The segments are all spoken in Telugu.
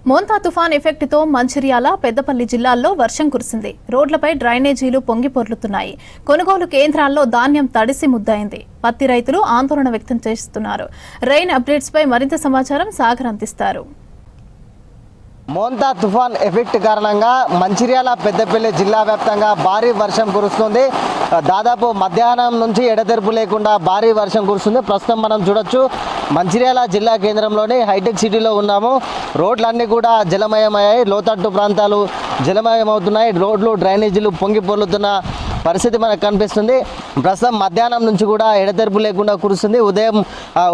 మోంతా తుఫాన్ ఎఫెక్ట్తో మంచిర్యాల, పెద్దపల్లి జిల్లాల్లో వర్షం కురిసింది. రోడ్లపై డ్రైనేజీలు పొంగి పొర్లుతున్నాయి. కొనుగోలు కేంద్రాల్లో ధాన్యం తడిసి ముద్దయింది. పత్తి రైతులు ఆందోళన వ్యక్తం చేస్తున్నారు. రెయిన్ అప్డేట్స్ పై మరింత సమాచారం సాగర్ అందిస్తారు. మోంతా తుఫాన్ ఎఫెక్ట్ కారణంగా మంచిర్యాల, పెద్దపల్లి జిల్లా వ్యాప్తంగా భారీ వర్షం కురుస్తుంది. దాదాపు మధ్యాహ్నం నుంచి ఎడతెరిపి లేకుండా భారీ వర్షం కురుస్తుంది. ప్రస్తుతం మనం చూడొచ్చు, మంచిర్యాల జిల్లా కేంద్రంలోని హైటెక్ సిటీలో ఉన్నాము. రోడ్లన్నీ కూడా జలమయమయ్యాయి. లోతట్టు ప్రాంతాలు జలమయమవుతున్నాయి. రోడ్లు, డ్రైనేజీలు పొంగి పొర్లుతున్న పరిస్థితి మనకు కనిపిస్తుంది. ప్రస్తుతం మధ్యాహ్నం నుంచి కూడా ఎడతెరిపి లేకుండా కురుస్తుంది. ఉదయం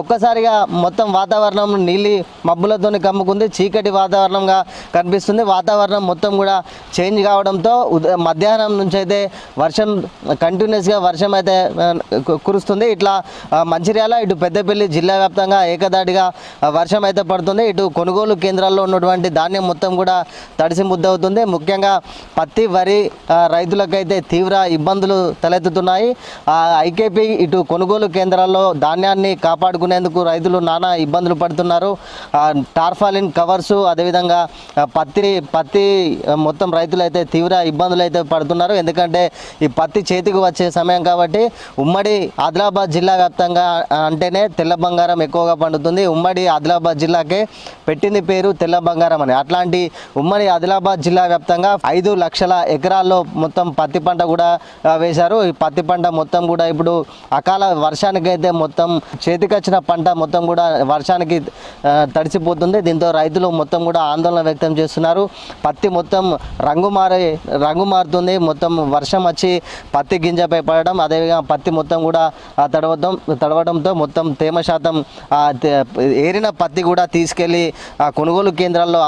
ఒక్కసారిగా మొత్తం వాతావరణం నీలి మబ్బులతో కమ్ముకుంది. చీకటి వాతావరణంగా కనిపిస్తుంది. వాతావరణం మొత్తం కూడా చేంజ్ కావడంతో మధ్యాహ్నం నుంచి అయితే వర్షం కంటిన్యూస్గా వర్షం అయితే కురుస్తుంది. ఇట్లా మంచిర్యాల, ఇటు పెద్దపల్లి జిల్లా వ్యాప్తంగా ఏకదాటిగా వర్షం అయితే పడుతుంది. ఇటు కొనుగోలు కేంద్రాల్లో ఉన్నటువంటి ధాన్యం మొత్తం కూడా తడిసి ముద్దవుతుంది. ముఖ్యంగా పత్తి, వరి రైతులకైతే తీవ్ర ఇబ్బందులు తలెత్తుతున్నాయి. ఐకేపీ ఇటు కొనుగోలు కేంద్రాల్లో ధాన్యాన్ని కాపాడుకునేందుకు రైతులు నానా ఇబ్బందులు పడుతున్నారు. టార్పాలిన్ కవర్సు, అదేవిధంగా పత్తి మొత్తం రైతులు అయితే తీవ్ర ఇబ్బందులు అయితే పడుతున్నారు. ఎందుకంటే ఈ పత్తి చేతికి వచ్చే సమయం కాబట్టి ఉమ్మడి ఆదిలాబాద్ జిల్లా వ్యాప్తంగా అంటేనే తెల్ల బంగారం ఎక్కువగా పండుతుంది. ఉమ్మడి ఆదిలాబాద్ జిల్లాకే పెట్టింది పేరు తెల్ల బంగారం అని. అట్లాంటి ఉమ్మడి ఆదిలాబాద్ జిల్లా వ్యాప్తంగా 5 లక్షల ఎకరాల్లో మొత్తం పత్తి పంట కూడా వేశారు. ఈ పత్తి పంట మొత్తం కూడా ఇప్పుడు అకాల వర్షానికి అయితే మొత్తం చేతికొచ్చిన పంట మొత్తం కూడా వర్షానికి తడిసిపోతుంది. దీంతో రైతులు మొత్తం కూడా ఆందోళన వ్యక్తం చేస్తున్నారు. పత్తి మొత్తం రంగు మారుతుంది. మొత్తం వర్షం వచ్చి పత్తి గింజపై పడడం, అదేవిధంగా పత్తి మొత్తం కూడా తడవడంతో మొత్తం తేమ శాతం ఏరిన పత్తి కూడా తీసుకెళ్ళి కొనుగోలు కేంద్రాల్లో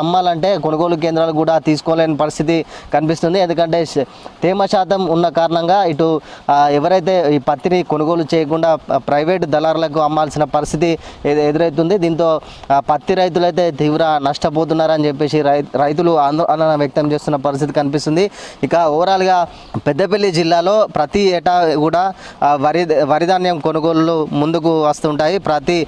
అమ్మాలంటే కొనుగోలు కేంద్రాలు కూడా తీసుకోలేని పరిస్థితి కనిపిస్తుంది. ఎందుకంటే తేమ శాతం ఉన్న కారణంగా ఇటు ఎవరైతే ఈ పత్తిని కొనుగోలు చేయకుండా ప్రైవేటు దళారులకు అమ్మాల్సిన పరిస్థితి ఎదురవుతుంది. దీంతో పత్తి రైతులైతే తీవ్ర నష్టపోతున్నారని చెప్పేసి రైతులు ఆందోళన వ్యక్తం చేస్తున్న పరిస్థితి కనిపిస్తుంది. ఇక ఓవరాల్గా పెద్దపల్లి జిల్లాలో ప్రతి ఏటా కూడా వరిధాన్యం కొనుగోలు ముందుకు వస్తుంటాయి. ప్రతి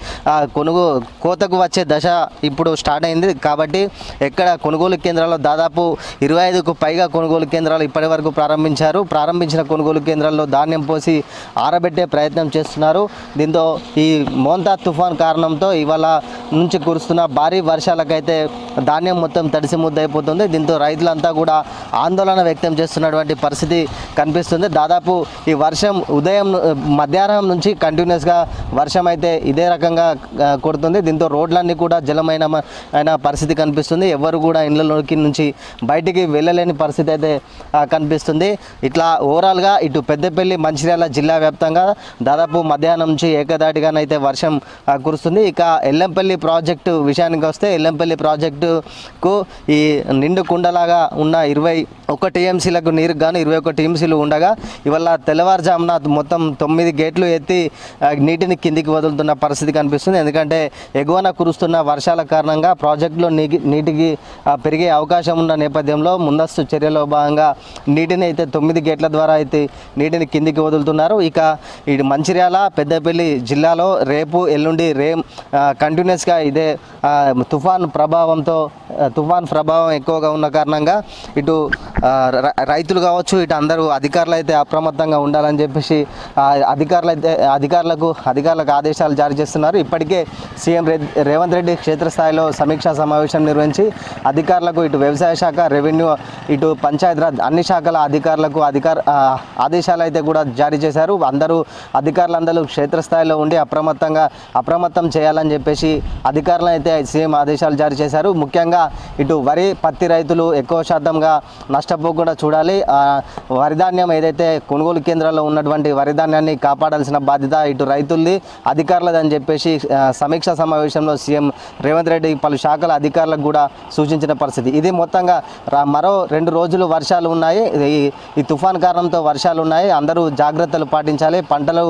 కోతకు వచ్చే దశ ఇప్పుడు స్టార్ట్ అయింది కాబట్టి ఎక్కడ కొనుగోలు కేంద్రాల్లో దాదాపు 25కు పైగా కొనుగోలు కేంద్రాలు ఇప్పటి వరకు ప్రారంభించిన కొనుగోలు కేంద్రాల్లో ధాన్యం పోసి ఆరబెట్టే ప్రయత్నం చేస్తున్నారు. దీంతో ఈ మోంతా తుఫాన్ కారణంతో ఇవాళ నుంచి కురుస్తున్న భారీ వర్షాలకైతే ధాన్యం మొత్తం తడిసి ముద్దయిపోతుంది. దీంతో రైతులంతా కూడా ఆందోళన వ్యక్తం చేస్తున్నటువంటి పరిస్థితి కనిపిస్తుంది. దాదాపు ఈ వర్షం మధ్యాహ్నం నుంచి కంటిన్యూస్గా వర్షం అయితే ఇదే రకంగా కొడుతుంది. దీంతో రోడ్లన్నీ కూడా జలమైన పరిస్థితి కనిపిస్తుంది. ఎవరు కూడా ఇళ్లలోకి నుంచి బయటికి వెళ్ళలేని పరిస్థితి అయితే కనిపిస్తుంది. ఇట్లా ఓవరాల్గా ఇటు పెద్దపల్లి, మంచిర్యాల జిల్లా వ్యాప్తంగా దాదాపు మధ్యాహ్నం నుంచి ఏకదాటిగానైతే వర్షం కురుస్తుంది. ఇక ఎల్లంపల్లి ప్రాజెక్టు విషయానికి వస్తే, ఎల్లంపల్లి ప్రాజెక్టుకు ఈ నిండు కుండలాగా ఉన్న 21 టీఎంసీలకు నీరు గాను 21 టీఎంసీలు ఉండగా ఇవాళ తెల్లవారుజామున మొత్తం 9 గేట్లు ఎత్తి నీటిని కిందికి వదులుతున్న పరిస్థితి కనిపిస్తుంది. ఎందుకంటే ఎగువన కురుస్తున్న వర్షాల కారణంగా ప్రాజెక్టులో నీటికి పెరిగే అవకాశం ఉన్న నేపథ్యంలో ముందస్తు చర్యలో భాగంగా నీటిని అయితే 9 గేట్ల ద్వారా అయితే నీటిని కిందికి వదులుతున్నారు. ఇక ఇటు మంచిర్యాల, పెద్దపల్లి జిల్లాలో రేపు, ఎల్లుండి కంటిన్యూస్గా ఇదే తుఫాన్ ప్రభావం ఎక్కువగా ఉన్న కారణంగా ఇటు రైతులు కావచ్చు, ఇటు అందరూ అధికారులు అయితే అప్రమత్తంగా ఉండాలని చెప్పేసి అధికారులకు ఆదేశాలు జారీ చేస్తున్నారు. ఇప్పటికే సీఎం రేవంత్ రెడ్డి క్షేత్రస్థాయిలో సమీక్షా సమావేశం నిర్వహించి అధికారులకు, ఇటు వ్యవసాయ శాఖ, రెవెన్యూ, ఇటు పంచాయతీరాజ్ అన్ని శాఖల అధికారులకు ఆదేశాలు అయితే కూడా జారీ చేశారు. అధికారులందరూ క్షేత్రస్థాయిలో ఉండి అప్రమత్తం చేయాలని చెప్పేసి అధికారులను అయితే సీఎం ఆదేశాలు జారీ చేశారు. ముఖ్యంగా ఇటు వరి, పత్తి రైతులు ఎక్కువ శాతంగా నష్టపోకుండా చూడాలి. వరిధాన్యం ఏదైతే కొనుగోలు కేంద్రాల్లో ఉన్నటువంటి వరిధాన్యాన్ని కాపాడాల్సిన బాధ్యత ఇటు రైతులది, అధికారులది అని చెప్పేసి సమీక్షా సమావేశంలో సీఎం రేవంత్ రెడ్డి పలు శాఖల అధికారులకు కూడా సూచించిన పరిస్థితి. ఇది మొత్తంగా మరో 2 రోజులు వర్షాలు ఉన్నాయి. ఈ తుఫాన్ కారణంతో వర్షాలు ఉన్నాయి. అందరూ జాగ్రత్తలు పాటించాలి. పంటలు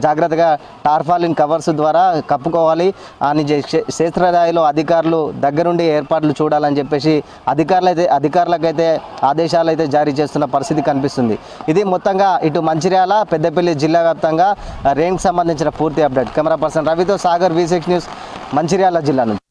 జాగ్రత్తగా టార్పాలిన్ కవర్స్ ద్వారా కప్పుకోవాలి అని క్షేత్రస్థాయిలో అధికారులు దగ్గరుండి ఏర్పాట్లు చూడాలని చెప్పేసి అధికారులకైతే ఆదేశాలు అయితే జారీ చేస్తున్న పరిస్థితి కనిపిస్తుంది. ఇది మొత్తంగా ఇటు మంచిర్యాల, పెద్దపల్లి జిల్లా వ్యాప్తంగా రెయిన్కి సంబంధించిన పూర్తి అప్డేట్. కెమెరా పర్సన్ రవితో సాగర్, V6 న్యూస్, మంచిర్యాల జిల్లా నుంచి.